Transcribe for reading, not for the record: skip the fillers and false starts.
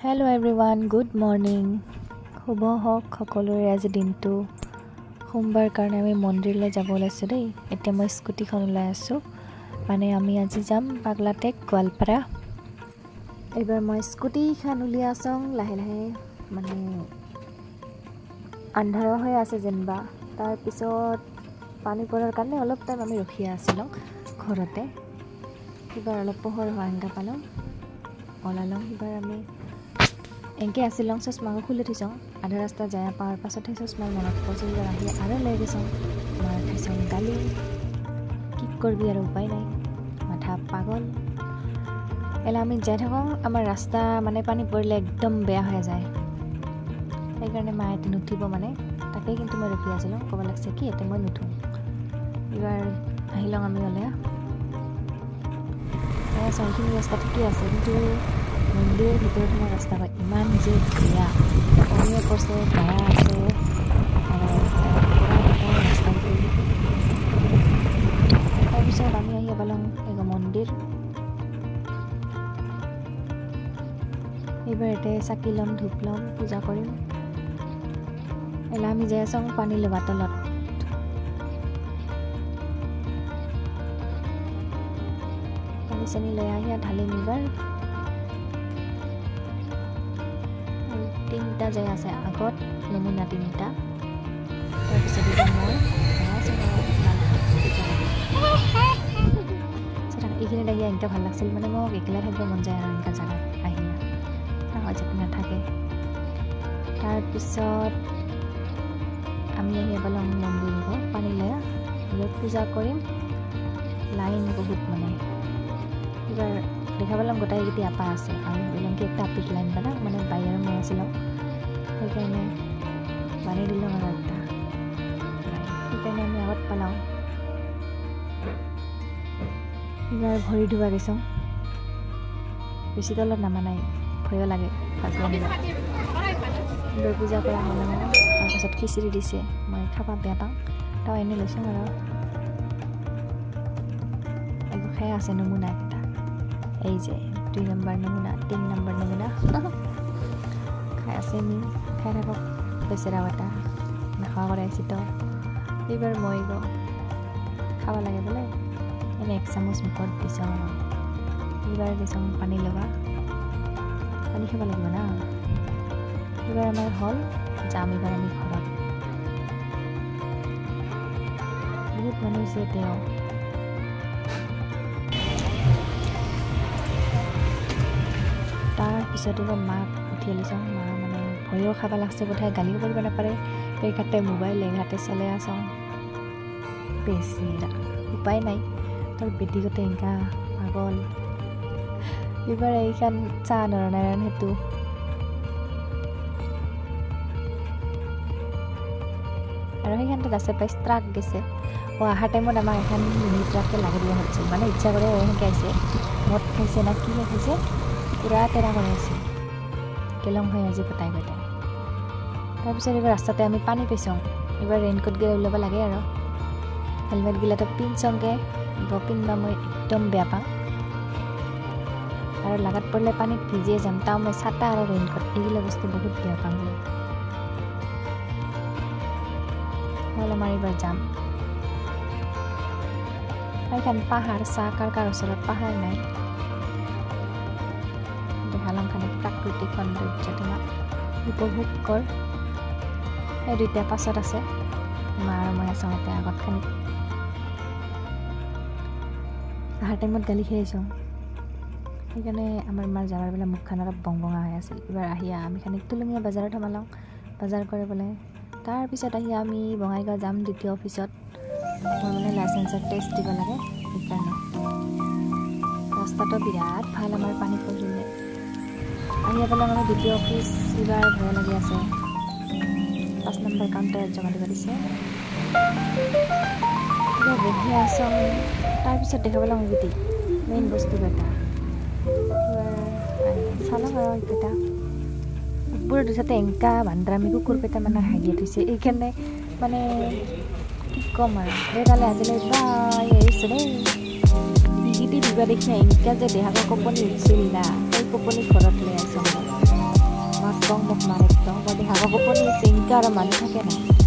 Hello everyone, good morning. শুভ হওক সকলোৰে আজি দিনটো সোমবাৰ কাৰণে আমি মন্দিৰলৈ যাব ওলাইছোঁ দেই। এতিয়া মই স্কুটিখন ওলাই আছোঁ, মানে আমি আজি যাম পাগলাটেক গোৱালপাৰা। এইবাৰ মই স্কুটিখন উলিয়াই আছোঁ লাহে লাহে, মানে আন্ধাৰ হৈ আছে যেনিবা। তাৰপিছত পানী পৰাৰ কাৰণে অলপ টাইম আমি ৰখি আছিলোঁ ঘৰতে। এইবাৰ অলপ পোহৰ হোৱা এনেকৈ পালোঁ, ওলালোঁ। এইবাৰ আমি এনেকৈ আছিলোঁ, চশমাও খুলি থৈছোঁ। আধা ৰাস্তা যায় পাৱাৰ পাছতহে চশমাৰ মনত পৰিছে। এইবাৰ আহি আৰু লৈ গৈছোঁ, মাৰ খাইছোঁ গালি। কি কৰিবি আৰু উপায় নাই, মাথা পাগল। এলা আমি যাই থাকোঁ, আমাৰ ৰাস্তা মানে পানী পৰিলে একদম বেয়া হৈ যায়। সেইকাৰণে মায়ে এটি নুঠিব, মানে তাকেই কিন্তু মই ৰখি আছিলোঁ। ক'ব লাগিছে কি এতিয়া মই নুঠোঁ। এইবাৰ আহিলোঁ আমি ওলাই এইখিনি ৰাস্তা ঠিকেই আছে, কিন্তু মন্দিৰৰ ভিতৰত সোমোৱা ৰাস্তা ইমান যে বেয়া। পানীয়ে পৰিছে, গাৰা আছে আৰু ৰাস্তাটো। তাৰপিছত আমি আহি পালোঁ এক মন্দিৰ। এইবাৰ ইয়াতে চাকি ল'ম, ধূপ ল'ম, পূজা কৰিম। এলা আমি যাই আছোঁ পানী ল'বা তলত। পানী চানী লৈ আহি ঢালিম। এইবাৰ তিনিটা যাই আছে আগত, নমুনা তিনিটা। তাৰপিছত মই এইখিনিত আহি এনেকৈ ভাল লাগিছিল, মানে মোক একেলাই থাকিব মন যায় আৰু এনেকুৱা জেগাত আহি যাতে নাথাকে। তাৰপিছত আমি আহি পালোঁ মন্দিৰ পানী লৈ পূজা কৰিম। লাইন বহুত, মানে এইবাৰ দেখা পালোঁ গোটেইকেইটি আপা আছে। আমি ভাবিলোঁ কি একটা আপিত লাইন বানাওঁ, মানে বাই আৰু মই আছিলোঁ, সেইকাৰণে বানি দিলোঁ আৰু এটা। সেইকাৰণে আমি আগত পালাওঁ। এইবাৰ ভৰি ধুবা গৈছোঁ, বেছি তলত নামা নাই, ভয়ো লাগে ফাৰ্ষ্ট এইবাৰ পূজা কৰা হ'ল। তাৰপিছত খিচিৰি দিছে, মই খাব বেয়া পাওঁ, তাও এনেই লৈছোঁ আৰু একো খাই আছে নমুনা একটা। এই যে 2 নম্বৰ নমুনা, 3 নম্বৰ নমুনা খাই আছে। নি খাই থাকক, বেচেৰাও এটা নাখোৱা কৰাইছে তো। এইবাৰ মই খাব লাগে বোলে, এনে 1 চামুচ মুখত দিছোঁ আৰু। এইবাৰ দিছোঁ পানী ল'বা, পানী খাব লাগিব না। এইবাৰ আমাৰ হ'ল যাম এইবাৰ আমি ঘৰত। বহুত মানুহ হৈছে তেওঁ। তাৰপিছত এইবাৰ মাক উঠি আনিছোঁ। মা মানে ভয়ো খাব লাগছে, বোধহয় গালিও কৰিব নাপাৰে। এইঘাটে মোবাইল এঘাটে চলাই আছোঁ, বেচেৰা উপায় নাই। তোৰ বেটিগতে এনেকা পাগল। এইবাৰ এইখন চাহ নৰনাৰায়ণ সেইটো আৰু সেইখানটোত আছে প্ৰাইচ ট্ৰাক গৈছে। অহাৰ টাইমত আমাক এখন মিনি ট্ৰাকে লাগি দিয়া হৈছিল, মানে ইচ্ছা কৰে এনেকৈ আহিছে। মদ খাইছে না কি খাইছে, পূৰা তেৰা কৰি আছে। কেলং হৈ আজি গোটাই গোটাই। তাৰপিছত এইবাৰ ৰাস্তাতে আমি পানী পাইছোঁ। এইবাৰ ৰেইনকোট গিলা ওলাব লাগে আৰু হেলমেট গিলাটো পিন্ধছংগে। পিন্ধবা মই একদম বেয়া পাওঁ, আৰু লাগাত পৰিলে পানীত ভিজিয়ে যাম। তাও মই ছাতা আৰু ৰেইনকোট এইগিলা বস্তু বহুত বেয়া পাওঁ। হ'ল আমাৰ এইবাৰ যাম। এইখন পাহাৰ চাহ কাৰ ওচৰত পাহাৰ নাই। দেখালাম খানে প্ৰাকৃতিক সৌন্দৰ্য তোমাক উপভোগ কৰ। এই দুইটা পাছত আছে, মা আৰু মই আছোঁ তাতে আগত খানি। অহাৰ টাইমত গালি খাই আহিছোঁ, সেইকাৰণে আমাৰ মাৰ যাবাৰ বোলে মুখখন অলপ বংবঙা হৈ আছিল। এইবাৰ আহি আমি খানি তুলুঙীয়া বজাৰত সোমালোঁ বজাৰ কৰিবলৈ। তাৰপিছত আহি আমি বঙাইগাঁও যাম দ্বিতীয় অফিচত। মই মানে লাইচেঞ্চৰ টেষ্ট দিব লাগে, সেইকাৰণে। ৰাস্তাটো বিৰাট ভাল, আমাৰ পানী পৰিলে। আহি পেলাই মানে দ্বিতীয় অফিচ। এইবাৰ ভয় লাগি আছে, 5 নম্বৰ কাউণ্টাৰত জমা দিব দিছে। এইবাৰ বহি আছোঁ। তাৰপিছত দেখা পালোঁ এইকেইটি মেইন বস্তুকেইটা। চালোঁ আৰু এইকেইটা কুকুৰৰ দিছতে এনেকা বান্দৰামি কুকুৰকেইটা মানে হাগিয়ে থৈছে। এইকাৰণে মানে কি ক'ম আৰু সেইকাৰণে আজিলৈ বাই আহিছোঁ দেই। ইগিটি দিবা দেখি এনেকা যে দেহাকৰ কপনি উঠিছিল না, সেই কপনি ঘৰত লৈ আছোঁ। kong mukmarik to. Bodi haka ko po ni singka raman থাকে না